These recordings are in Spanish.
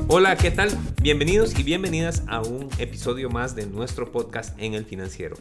Hola, ¿qué tal? Bienvenidos y bienvenidas a un episodio más de nuestro podcast en El Financiero.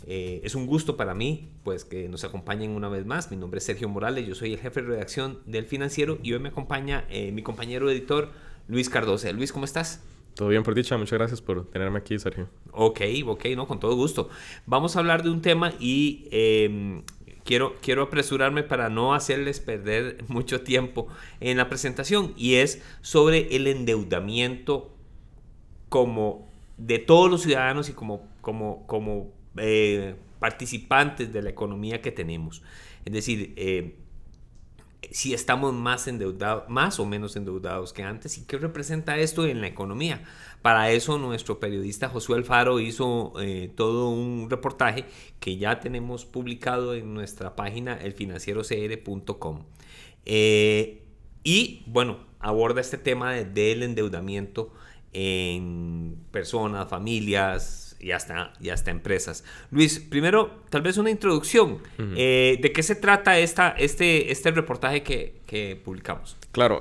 Es un gusto para mí pues que nos acompañen una vez más. Mi nombre es Sergio Morales, yo soy el jefe de redacción del Financiero y hoy me acompaña mi compañero editor Luis Cardosa. Luis, ¿cómo estás? Todo bien, por dicha. Muchas gracias por tenerme aquí, Sergio. Ok, no, con todo gusto. Vamos a hablar de un tema y quiero apresurarme para no hacerles perder mucho tiempo en la presentación, y es sobre el endeudamiento como de todos los ciudadanos y como participantes de la economía que tenemos. Es decir, si estamos más endeudados, más o menos endeudados que antes, y qué representa esto en la economía. Para eso nuestro periodista Josué Alfaro hizo todo un reportaje que ya tenemos publicado en nuestra página elfinancierocr.com. Y bueno, aborda este tema del endeudamiento en personas, familias y hasta empresas. Luis, primero, tal vez una introducción. ¿De qué se trata este reportaje que publicamos? Claro,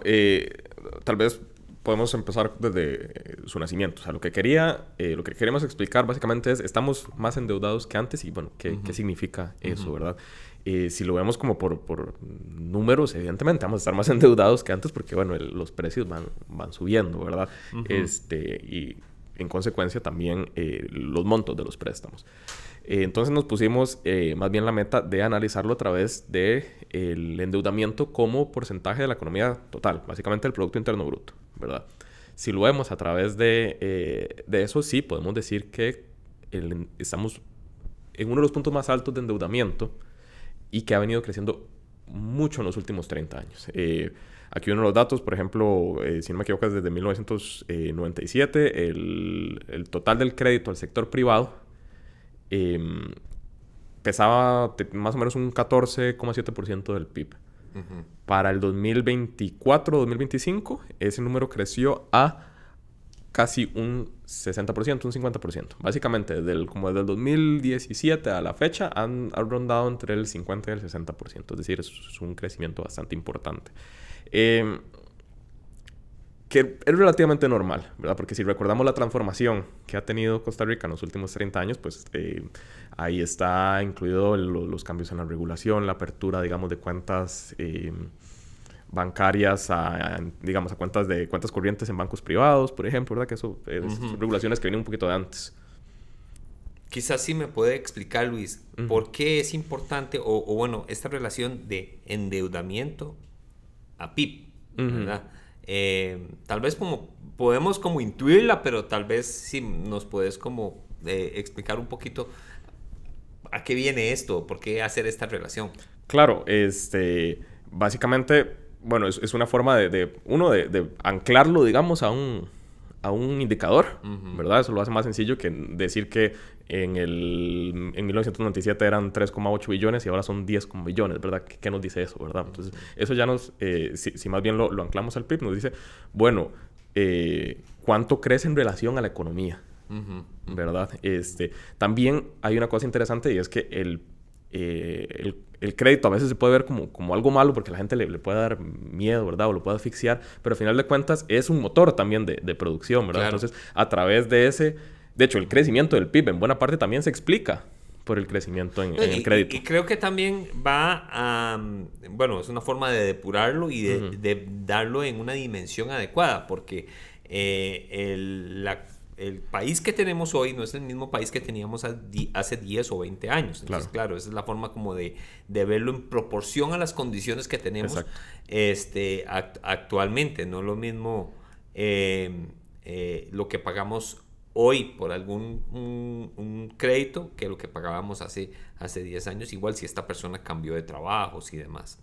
tal vez podemos empezar desde su nacimiento. O sea, lo que queremos explicar básicamente es, estamos más endeudados que antes y bueno, ¿qué significa eso, verdad? Si lo vemos como por números, evidentemente vamos a estar más endeudados que antes porque, bueno, los precios van subiendo, ¿verdad? Y en consecuencia también los montos de los préstamos. Entonces nos pusimos más bien la meta de analizarlo a través del endeudamiento como porcentaje de la economía total, básicamente el Producto Interno Bruto, ¿verdad? Si lo vemos a través de eso, sí podemos decir que estamos en uno de los puntos más altos de endeudamiento y que ha venido creciendo mucho en los últimos 30 años. Aquí uno de los datos, por ejemplo, si no me equivoco, es desde 1997, el total del crédito al sector privado pesaba más o menos un 14,7% del PIB. Para el 2024-2025, ese número creció a casi un 60%, un 50%. Básicamente, desde el 2017 a la fecha, han rondado entre el 50 y el 60%. Es decir, es un crecimiento bastante importante. Que es relativamente normal, ¿verdad? Porque si recordamos la transformación que ha tenido Costa Rica en los últimos 30 años, pues ahí está incluido los cambios en la regulación, la apertura, digamos, de cuentas bancarias a cuentas corrientes en bancos privados, por ejemplo, ¿verdad? Que eso son regulaciones que vienen un poquito de antes. Quizás sí me puede explicar, Luis, por qué es importante o bueno, esta relación de endeudamiento a PIB, ¿verdad? Tal vez podemos intuirla, pero tal vez si nos puedes explicar un poquito a qué viene esto, por qué hacer esta relación. Claro, básicamente, bueno, es una forma de anclarlo, digamos, a un indicador, ¿verdad? Eso lo hace más sencillo que decir que en 1997 eran 3,8 billones y ahora son 10 billones, ¿verdad? ¿Qué nos dice eso, verdad? Entonces, eso ya si más bien lo anclamos al PIB, nos dice, bueno, ¿cuánto crece en relación a la economía? ¿Verdad? También hay una cosa interesante y es que el crédito a veces se puede ver como algo malo porque a la gente le puede dar miedo, ¿verdad? O lo puede asfixiar, pero al final de cuentas es un motor también de producción, ¿verdad? Claro. Entonces, a través de hecho, el crecimiento del PIB en buena parte también se explica por el crecimiento en el crédito. Y creo que también va a... Bueno, es una forma de depurarlo y de darlo en una dimensión adecuada, porque el país que tenemos hoy no es el mismo país que teníamos hace 10 o 20 años. Entonces, claro, esa es la forma de verlo en proporción a las condiciones que tenemos actualmente. No es lo mismo lo que pagamos hoy por un crédito que lo que pagábamos hace 10 años, igual si esta persona cambió de trabajos y demás.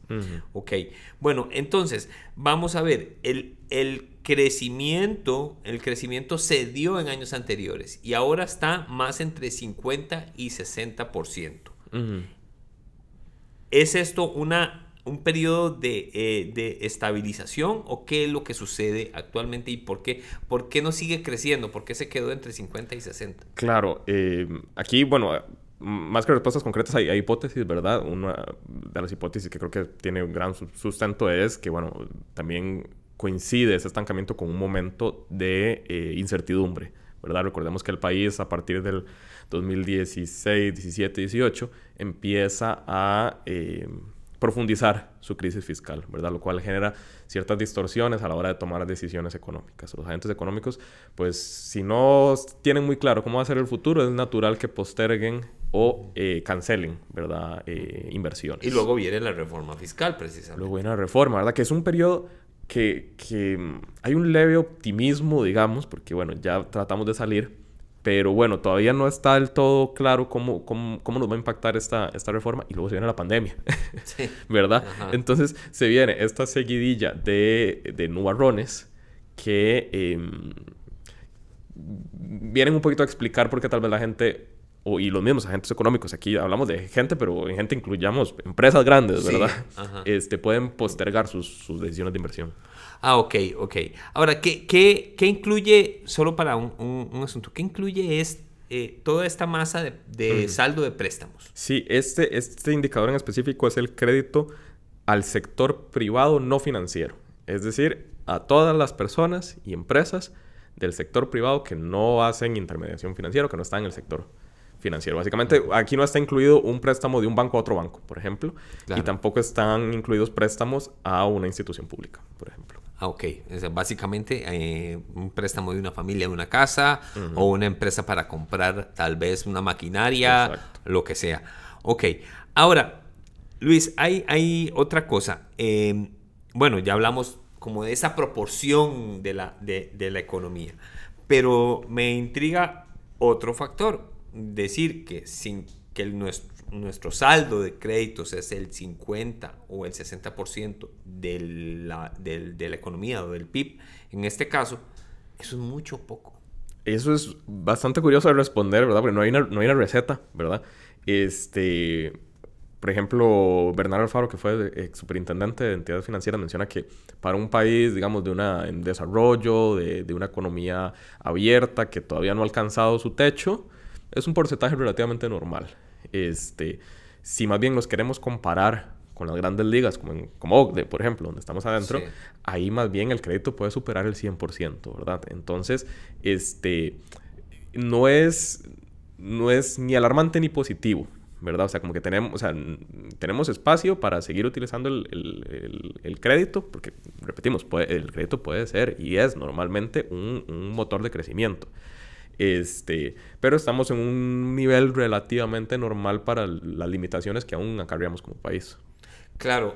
Ok, bueno, entonces vamos a ver, el crecimiento se dio en años anteriores y ahora está más entre 50 y 60%. ¿Es esto un periodo de estabilización o qué es lo que sucede actualmente y por qué no sigue creciendo? ¿Por qué se quedó entre 50 y 60? Claro, aquí, bueno, más que respuestas concretas, hay hipótesis, ¿verdad? Una de las hipótesis que creo que tiene un gran sustento es que, bueno, también coincide ese estancamiento con un momento de incertidumbre, ¿verdad? Recordemos que el país, a partir del 2016, 17, 18, empieza a profundizar su crisis fiscal, ¿verdad? Lo cual genera ciertas distorsiones a la hora de tomar decisiones económicas. Los agentes económicos, pues, si no tienen muy claro cómo va a ser el futuro, es natural que posterguen o cancelen, ¿verdad? Inversiones. Y luego viene la reforma fiscal, precisamente. Luego viene la reforma, ¿verdad? Que es un periodo que hay un leve optimismo, digamos, porque, bueno, ya tratamos de salir. Pero bueno, todavía no está del todo claro cómo nos va a impactar esta reforma. Y luego se viene la pandemia, sí. ¿Verdad? Ajá. Entonces se viene esta seguidilla de nubarrones que vienen un poquito a explicar por qué tal vez la gente, y los mismos agentes económicos, aquí hablamos de gente, pero en gente incluyamos empresas grandes, ¿verdad? Sí. Pueden postergar sus decisiones de inversión. Ah, ok. Ahora, ¿qué incluye, solo para un asunto, qué incluye toda esta masa de saldo de préstamos? Sí, este indicador en específico es el crédito al sector privado no financiero. Es decir, a todas las personas y empresas del sector privado que no hacen intermediación financiera, que no están en el sector financiero. Básicamente, aquí no está incluido un préstamo de un banco a otro banco, por ejemplo. Claro. Y tampoco están incluidos préstamos a una institución pública, por ejemplo. Ah, ok. O sea, básicamente, un préstamo de una familia de una casa o una empresa para comprar tal vez una maquinaria, exacto, lo que sea. Ok. Ahora, Luis, hay otra cosa. Bueno, ya hablamos como de esa proporción de la economía, pero me intriga otro factor. Decir que sin que nuestro saldo de créditos es el 50 o el 60% de la economía o del PIB, en este caso, eso es mucho o poco. Eso es bastante curioso de responder, ¿verdad? Porque no hay una receta, ¿verdad? Por ejemplo, Bernardo Alfaro, que fue superintendente de entidades financieras, menciona que para un país, digamos, en desarrollo, de una economía abierta, que todavía no ha alcanzado su techo, es un porcentaje relativamente normal. Si más bien nos queremos comparar con las grandes ligas, como OCDE, por ejemplo, donde estamos adentro, sí, ahí más bien el crédito puede superar el 100%, ¿verdad? Entonces, no es ni alarmante ni positivo, ¿verdad? O sea, como que tenemos espacio para seguir utilizando el crédito, porque, repetimos, el crédito puede ser y es normalmente un motor de crecimiento. Pero estamos en un nivel relativamente normal para las limitaciones que aún acarreamos como país. Claro.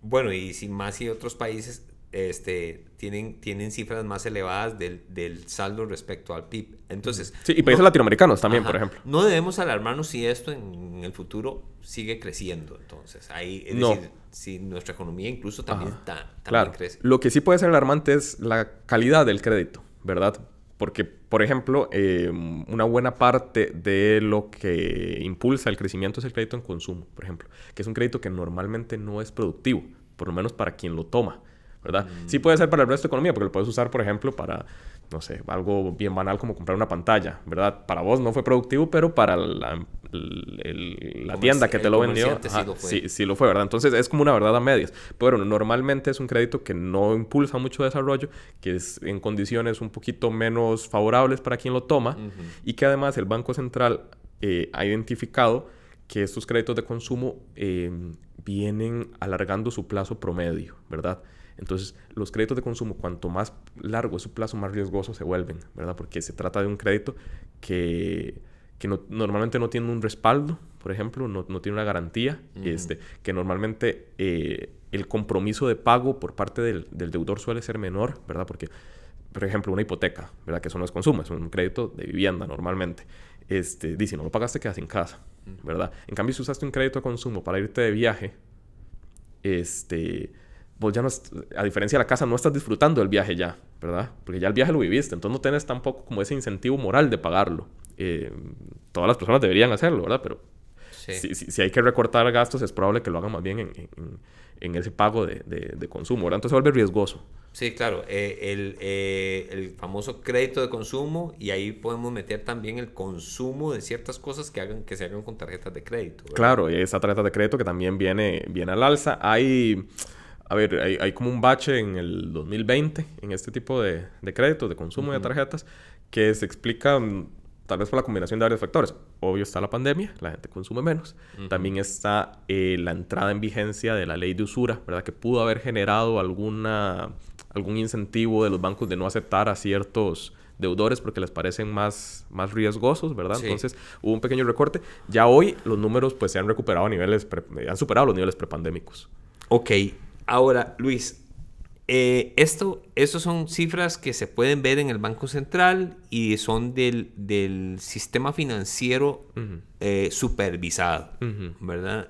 Bueno, y si otros países tienen cifras más elevadas del saldo respecto al PIB. Entonces, sí, y países latinoamericanos también, por ejemplo. No debemos alarmarnos si esto en el futuro sigue creciendo. Entonces, decir, si nuestra economía incluso también claro, crece. Lo que sí puede ser alarmante es la calidad del crédito, ¿verdad? Porque, por ejemplo, una buena parte de lo que impulsa el crecimiento es el crédito en consumo, por ejemplo, que es un crédito que normalmente no es productivo, por lo menos para quien lo toma, ¿verdad? Sí puede ser para el resto de la economía, porque lo puedes usar, por ejemplo, para, no sé, algo bien banal como comprar una pantalla, ¿verdad? Para vos no fue productivo, pero para la tienda que te lo vendió, sí lo fue, ¿verdad? Entonces es como una verdad a medias. Pero normalmente es un crédito que no impulsa mucho desarrollo, que es en condiciones un poquito menos favorables para quien lo toma, y que además el Banco Central ha identificado que estos créditos de consumo vienen alargando su plazo promedio, ¿verdad? Entonces, los créditos de consumo, cuanto más largo es su plazo, más riesgosos se vuelven, ¿verdad? Porque se trata de un crédito que normalmente no tiene un respaldo, por ejemplo, no tiene una garantía, que normalmente el compromiso de pago por parte del deudor suele ser menor, ¿verdad? Porque, por ejemplo, una hipoteca, ¿verdad? Que eso no es consumo, es un crédito de vivienda normalmente. Si no lo pagaste, quedas sin casa, ¿verdad? En cambio, si usaste un crédito de consumo para irte de viaje, vos ya no, a diferencia de la casa, no estás disfrutando del viaje ya, ¿verdad? Porque ya el viaje lo viviste, entonces no tienes tampoco como ese incentivo moral de pagarlo. Todas las personas deberían hacerlo, ¿verdad? Pero si hay que recortar gastos, es probable que lo hagan más bien en ese pago de consumo, ¿verdad? Entonces se vuelve riesgoso. Sí, claro, el famoso crédito de consumo, y ahí podemos meter también el consumo de ciertas cosas que se hagan con tarjetas de crédito, ¿verdad? Claro, y esa tarjeta de crédito que también viene al alza. Hay como un bache en el 2020 en este tipo de créditos, de consumo de tarjetas, que se explica tal vez por la combinación de varios factores. Obvio está la pandemia, la gente consume menos. También está la entrada en vigencia de la ley de usura, ¿verdad? Que pudo haber generado algún incentivo de los bancos de no aceptar a ciertos deudores porque les parecen más riesgosos, ¿verdad? Sí. Entonces hubo un pequeño recorte. Ya hoy los números pues se han recuperado han superado los niveles prepandémicos. Ok, ahora Luis, estos son cifras que se pueden ver en el Banco Central y son del sistema financiero supervisado, ¿verdad?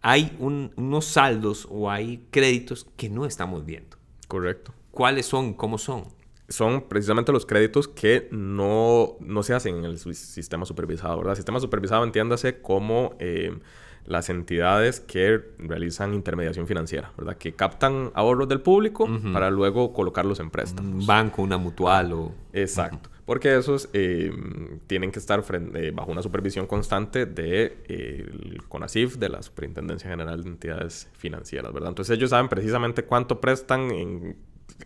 Hay unos saldos o hay créditos que no estamos viendo. Correcto. ¿Cuáles son? ¿Cómo son? Son precisamente los créditos que no se hacen en el sistema supervisado, ¿verdad? El sistema supervisado, entiéndase como las entidades que realizan intermediación financiera, ¿verdad? Que captan ahorros del público para luego colocarlos en préstamos. Un banco, una mutual o... Exacto. Porque esos tienen que estar bajo una supervisión constante del CONACYF, de la Superintendencia General de Entidades Financieras, ¿verdad? Entonces ellos saben precisamente cuánto prestan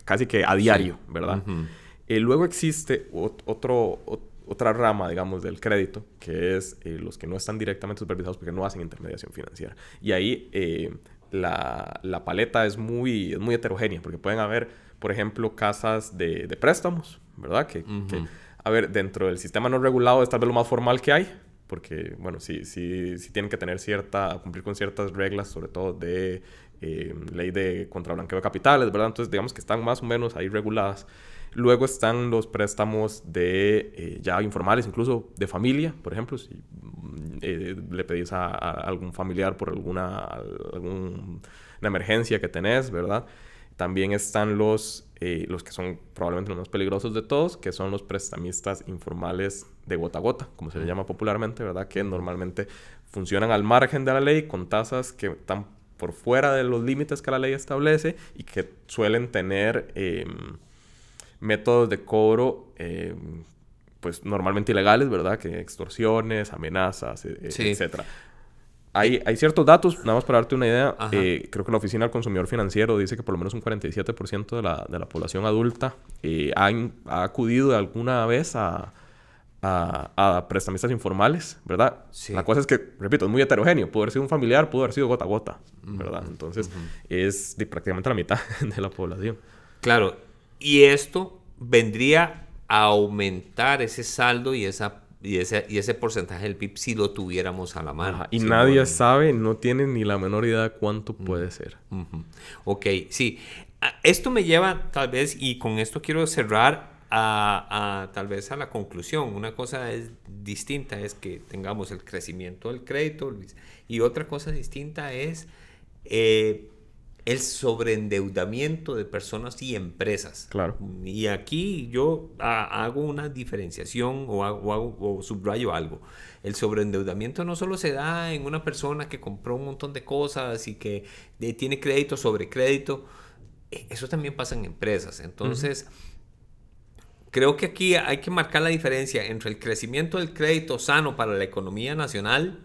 casi que a diario, ¿verdad? Luego existe otra rama, digamos, del crédito, que es los que no están directamente supervisados porque no hacen intermediación financiera. Y ahí la paleta es muy heterogénea, porque pueden haber, por ejemplo, casas de préstamos, ¿verdad? Que, a ver, dentro del sistema no regulado es tal vez lo más formal que hay, porque, bueno, sí tienen que tener cumplir con ciertas reglas, sobre todo de ley de contrablanqueo de capitales, ¿verdad? Entonces, digamos que están más o menos ahí reguladas. Luego están los préstamos ya informales, incluso de familia, por ejemplo, si le pedís a algún familiar por alguna emergencia que tenés, ¿verdad? También están los que son probablemente los más peligrosos de todos, que son los prestamistas informales de gota a gota, como se le llama popularmente, ¿verdad? Que normalmente funcionan al margen de la ley con tasas que están por fuera de los límites que la ley establece y que suelen tener métodos de cobro pues normalmente ilegales, ¿verdad? Que extorsiones, amenazas, etcétera. Hay ciertos datos, nada más para darte una idea. Creo que la Oficina del Consumidor Financiero dice que por lo menos un 47% de la población adulta ha acudido alguna vez a prestamistas informales, ¿verdad? Sí. La cosa es que, repito, es muy heterogéneo. Pudo haber sido un familiar, pudo haber sido gota a gota, ¿verdad? Entonces, es prácticamente la mitad de la población. Claro. Y esto vendría a aumentar ese saldo y ese porcentaje del PIB si lo tuviéramos a la mano. Y nadie sabe, no tiene ni la menor idea de cuánto puede ser. Ok, sí. Esto me lleva tal vez, y con esto quiero cerrar, tal vez a la conclusión. Una cosa distinta es que tengamos el crecimiento del crédito, Luis, y otra cosa distinta es el sobreendeudamiento de personas y empresas. Claro. Y aquí yo hago una diferenciación o subrayo algo. El sobreendeudamiento no solo se da en una persona que compró un montón de cosas y que tiene crédito sobre crédito. Eso también pasa en empresas. Entonces, creo que aquí hay que marcar la diferencia entre el crecimiento del crédito sano para la economía nacional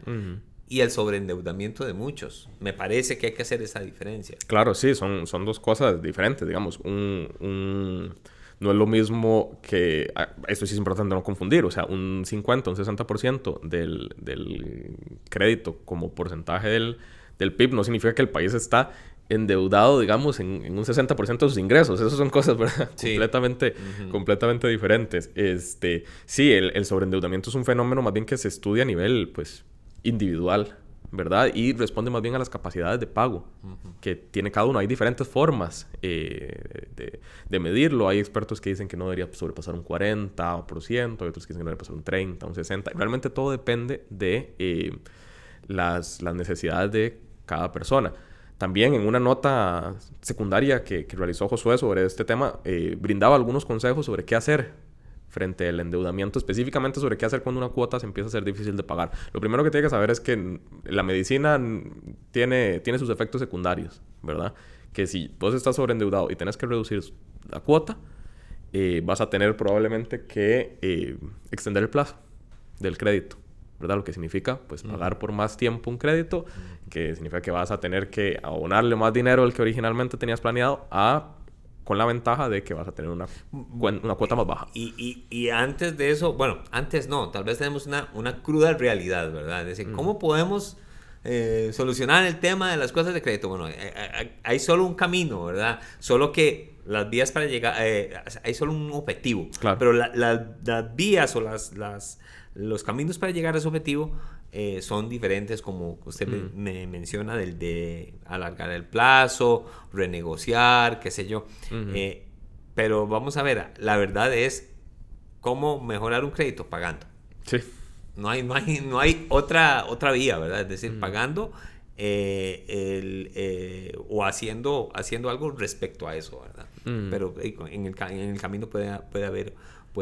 y el sobreendeudamiento de muchos. Me parece que hay que hacer esa diferencia. Claro, sí, son dos cosas diferentes, digamos. No es lo mismo que... Esto sí es importante no confundir. O sea, un 50, un 60% del crédito como porcentaje del PIB no significa que el país está endeudado, digamos, en un 60% de sus ingresos. Esas son cosas, ¿verdad? Sí. Completamente diferentes. Sí, el sobreendeudamiento es un fenómeno más bien que se estudia a nivel, pues, individual, ¿verdad? Y responde más bien a las capacidades de pago que tiene cada uno. Hay diferentes formas de medirlo. Hay expertos que dicen que no debería sobrepasar un 40%, hay otros que dicen que no debería pasar un 30%, un 60%. Realmente todo depende de las necesidades de cada persona. También en una nota secundaria que realizó Josué sobre este tema, brindaba algunos consejos sobre qué hacer frente al endeudamiento, específicamente sobre qué hacer cuando una cuota se empieza a ser difícil de pagar. Lo primero que tiene que saber es que la medicina tiene sus efectos secundarios, ¿verdad? Que si vos estás sobreendeudado y tenés que reducir la cuota, vas a tener probablemente que extender el plazo del crédito, ¿verdad? Lo que significa, pues, pagar por más tiempo un crédito, que significa que vas a tener que abonarle más dinero del que originalmente tenías planeado, con la ventaja de que vas a tener una cuota más baja. Y antes de eso, bueno, antes no, tal vez tenemos una cruda realidad, ¿verdad? Es decir, ¿cómo podemos solucionar el tema de las cuotas de crédito? Bueno, hay solo un camino, ¿verdad? Solo que las vías para llegar, hay solo un objetivo, claro. Pero las vías o los caminos para llegar a ese objetivo son diferentes, como usted me menciona, del de alargar el plazo, renegociar, qué sé yo. Pero vamos a ver, la verdad es cómo mejorar un crédito pagando. Sí. No hay otra vía, ¿verdad? Es decir, pagando o haciendo algo respecto a eso, ¿verdad? Pero en el camino puede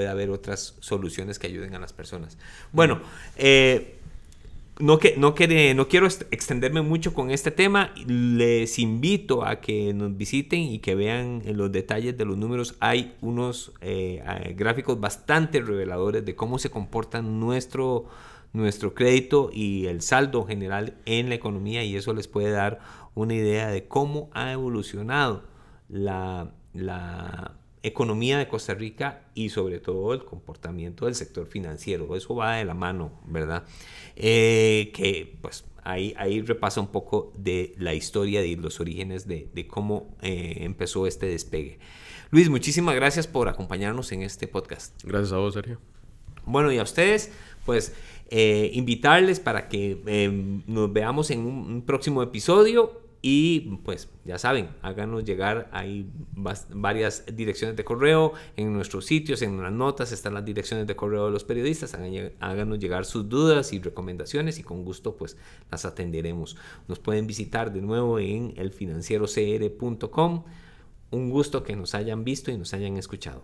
haber otras soluciones que ayuden a las personas. Bueno, no quiero extenderme mucho con este tema. Les invito a que nos visiten y que vean los detalles de los números. Hay unos gráficos bastante reveladores de cómo se comporta nuestro crédito y el saldo general en la economía, y eso les puede dar una idea de cómo ha evolucionado la economía de Costa Rica y sobre todo el comportamiento del sector financiero. Eso va de la mano, ¿verdad? Que pues ahí repasa un poco de la historia y los orígenes de cómo empezó este despegue. Luis, muchísimas gracias por acompañarnos en este podcast. Gracias a vos, Sergio. Bueno, y a ustedes, pues invitarles para que nos veamos en un próximo episodio. Y pues ya saben, háganos llegar, hay varias direcciones de correo en nuestros sitios, en las notas están las direcciones de correo de los periodistas. Háganos llegar sus dudas y recomendaciones y con gusto pues las atenderemos. Nos pueden visitar de nuevo en elfinancierocr.com. Un gusto que nos hayan visto y nos hayan escuchado.